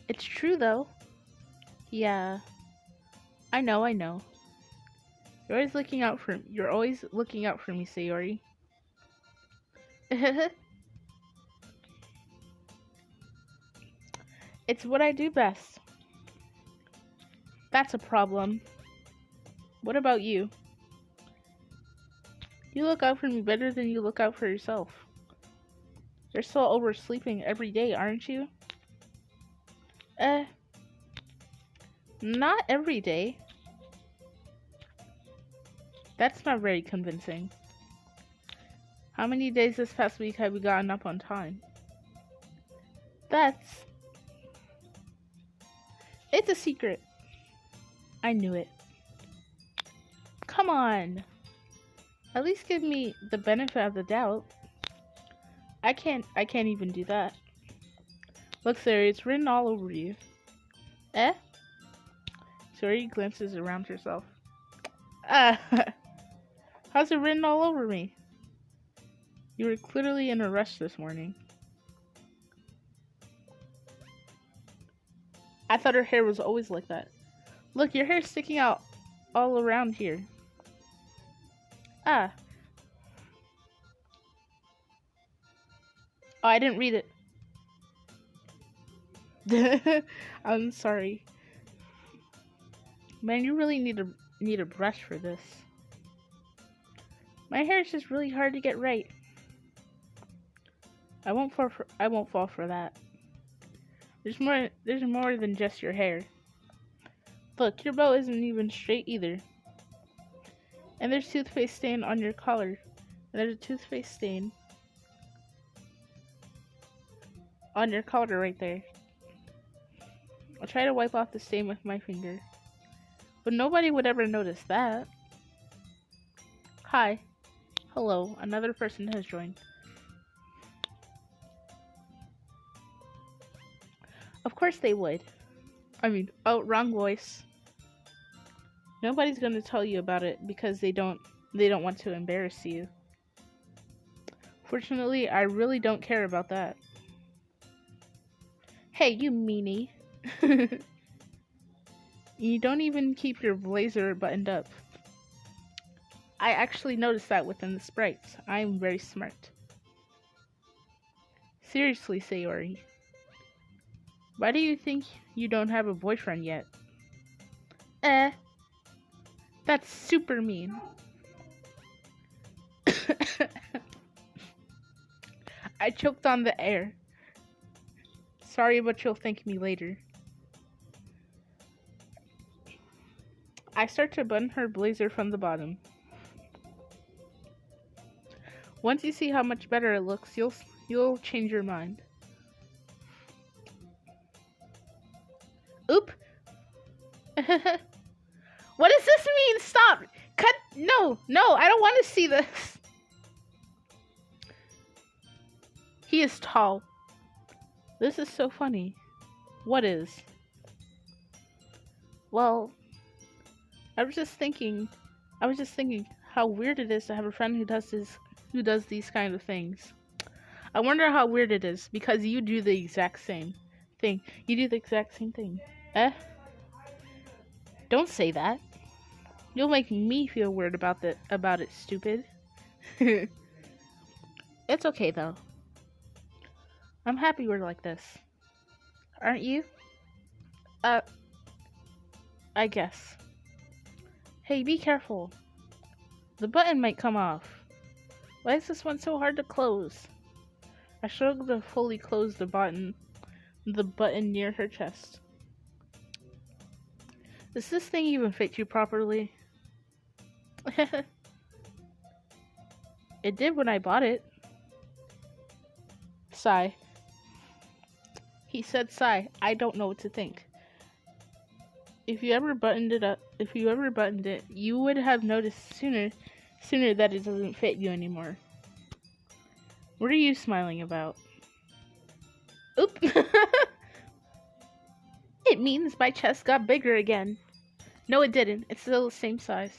It's true though. Yeah. I know. You're always looking out for me, Sayori. It's what I do best. That's a problem. What about you? You look out for me better than you look out for yourself. You're still oversleeping every day, aren't you? Not every day. That's not very convincing. How many days this past week have we gotten up on time? It's a secret. I knew it. Come on. At least give me the benefit of the doubt. I can't even do that. Look, Sayori, it's written all over you. Sayori glances around herself. How's it written all over me? You were clearly in a rush this morning. I thought her hair was always like that. Look, your hair's sticking out all around here. Oh, I didn't read it. I'm sorry. Man, you really need a brush for this. My hair is just really hard to get right. I won't fall for that. There's more than just your hair. Look, your bow isn't even straight either. And there's toothpaste stain on your collar. And there's a toothpaste stain on your collar right there. I'll try to wipe off the stain with my finger. But nobody would ever notice that. Hi. Hello. Another person has joined. Of course they would. I mean, oh, wrong voice. Nobody's gonna tell you about it because they don't want to embarrass you. Fortunately, I really don't care about that. Hey, you meanie. You don't even keep your blazer buttoned up. I actually noticed that within the sprites. I'm very smart. Seriously, Sayori. Why do you think you don't have a boyfriend yet? That's super mean. I choked on the air. Sorry, but you'll thank me later. I start to button her blazer from the bottom. Once you see how much better it looks, you'll change your mind. Oop! What does this mean? Stop! Cut! No, I don't want to see this. He is tall. This is so funny. What is? Well, I was just thinking how weird it is to have a friend who does these kind of things. I wonder how weird it is because you do the exact same thing. You do the exact same thing. Don't say that. You'll make me feel weird about it, stupid. It's okay though. I'm happy we're like this. Aren't you? I guess. Hey, be careful. The button might come off. Why is this one so hard to close? I struggled to fully close the button near her chest. Does this thing even fit you properly? It did when I bought it. Sigh. He said sigh. I don't know what to think. If you ever buttoned it, you would have noticed sooner that it doesn't fit you anymore. What are you smiling about? Oop! It means my chest got bigger again. No, it didn't. It's still the same size.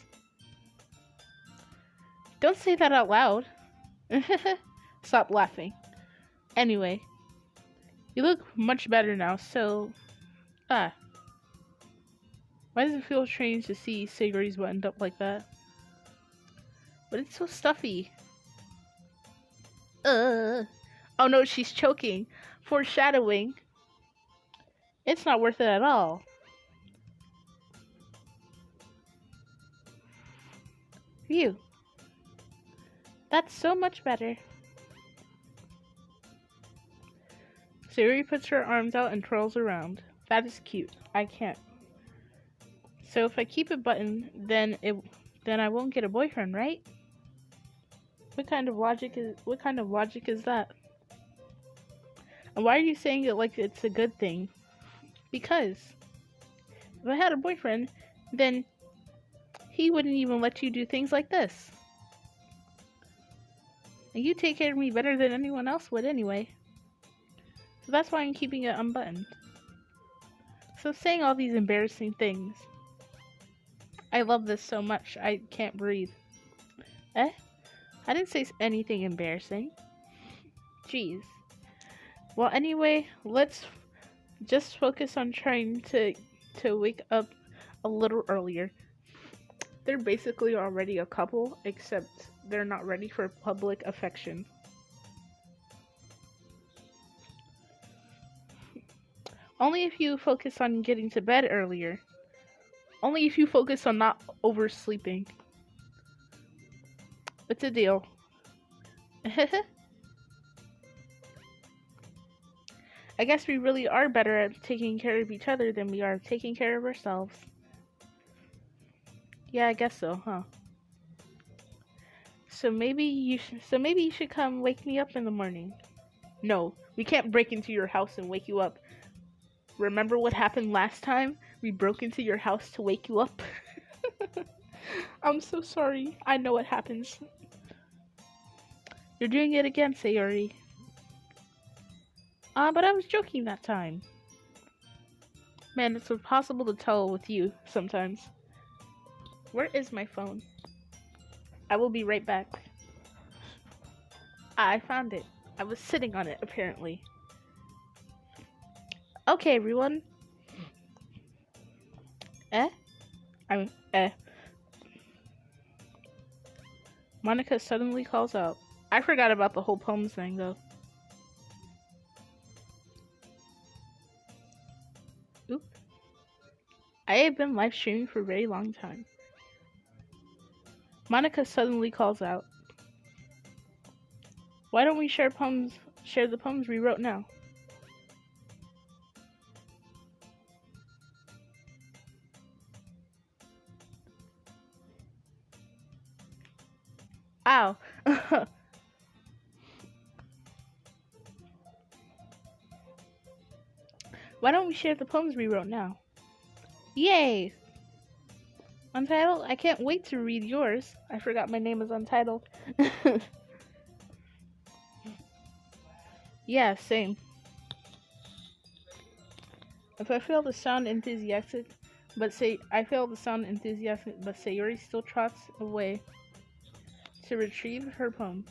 Don't say that out loud. Stop laughing. Anyway, you look much better now, so... Why does it feel strange to see Sayori's buttoned up like that? But it's so stuffy. Oh no, she's choking. Foreshadowing. It's not worth it at all. Phew. That's so much better. Sayori puts her arms out and twirls around. That is cute. I can't. So if I keep it buttoned, then I won't get a boyfriend, right? What kind of logic is that? And why are you saying it like it's a good thing? Because if I had a boyfriend, then he wouldn't even let you do things like this. And you take care of me better than anyone else would anyway. So that's why I'm keeping it unbuttoned. So saying all these embarrassing things. I love this so much, I can't breathe. I didn't say anything embarrassing. Jeez. Well, anyway, let's just focus on trying to wake up a little earlier. They're basically already a couple, except they're not ready for public affection. Only if you focus on getting to bed earlier. Only if you focus on not oversleeping. It's a deal. I guess we really are better at taking care of each other than we are taking care of ourselves. Yeah, I guess so, huh? So maybe you should come wake me up in the morning. No, we can't break into your house and wake you up. Remember what happened last time? We broke into your house to wake you up. I'm so sorry. I know what happens. You're doing it again, Sayori. But I was joking that time. Man, it's impossible to tell with you sometimes. Where is my phone? I will be right back. I found it. I was sitting on it, apparently. Okay, everyone. Eh? Eh. Monica suddenly calls out. I forgot about the whole poems thing, though. Oop. I have been live streaming for a very long time. Monica suddenly calls out. Why don't we share the poems we wrote now? Ow. Why don't we share the poems we wrote now? Yay! Untitled? I can't wait to read yours. I forgot my name is Untitled. Yeah, same. If I fail to sound enthusiastic, but Sayori still trots away to retrieve her poem.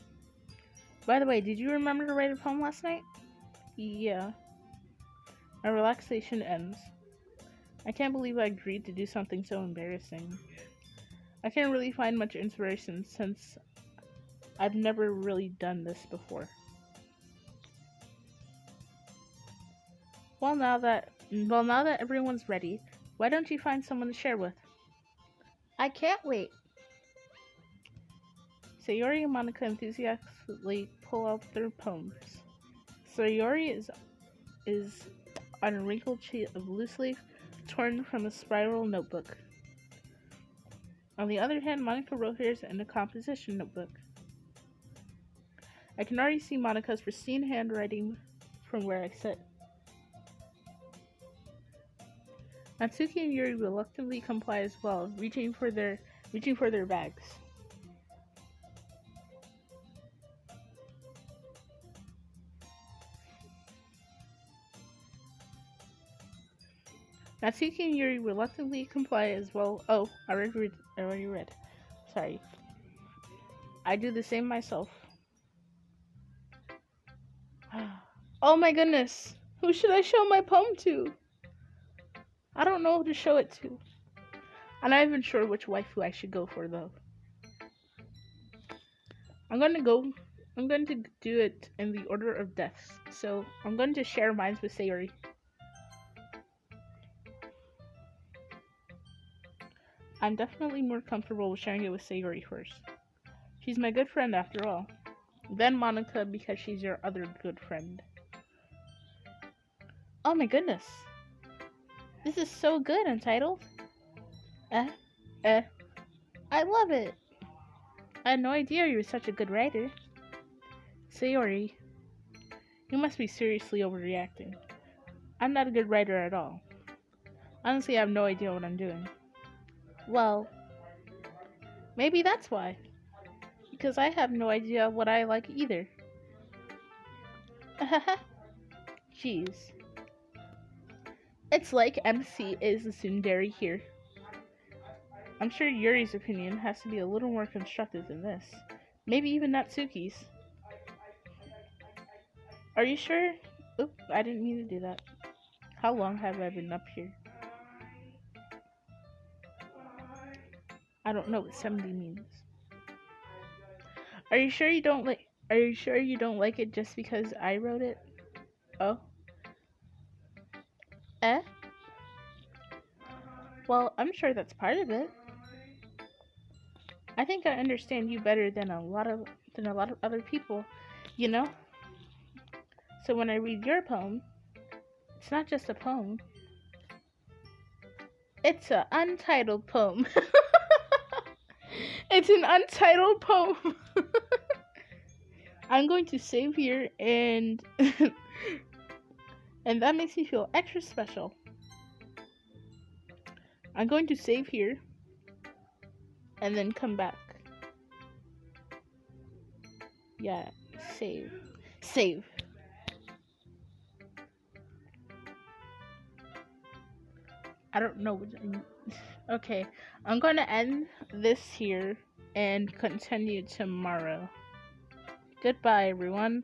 By the way, did you remember to write a poem last night? Yeah. My relaxation ends. I can't believe I agreed to do something so embarrassing. I can't really find much inspiration since I've never really done this before. Well, now that everyone's ready, why don't you find someone to share with? I can't wait. Sayori and Monica enthusiastically pull out their poems. Sayori is on a wrinkled sheet of loose leaf torn from a spiral notebook. On the other hand, Monica wrote hers in a composition notebook. I can already see Monica's pristine handwriting from where I sit. Natsuki and Yuri reluctantly comply as well, reaching for their bags. Natsuki and Yuri reluctantly comply as well. Oh, I already read. Sorry. I do the same myself. Oh my goodness! Who should I show my poem to? I don't know who to show it to. I'm not even sure which waifu I should go for, though. I'm going to do it in the order of deaths. So, I'm going to share mine with Sayori. I'm definitely more comfortable with sharing it with Sayori first. She's my good friend after all. Then Monica because she's your other good friend. Oh my goodness. This is so good, Untitled. I love it. I had no idea you were such a good writer. Sayori, you must be seriously overreacting. I'm not a good writer at all. Honestly, I have no idea what I'm doing. Well, maybe that's why. Because I have no idea what I like either. Jeez. It's like MC is the tsundere here. I'm sure Yuri's opinion has to be a little more constructive than this. Maybe even Natsuki's. Are you sure? Oop, I didn't mean to do that. How long have I been up here? I don't know what 70 means. Are you sure you don't like it just because I wrote it? Oh. Well, I'm sure that's part of it. I think I understand you better than a lot of other people, you know? So when I read your poem, it's not just a poem. It's an untitled poem. It's an untitled poem. I'm going to save here, and and that makes me feel extra special. I'm going to save here and then come back. Yeah, save. Save. I don't know what okay, I'm gonna end this here and continue tomorrow. Goodbye, everyone.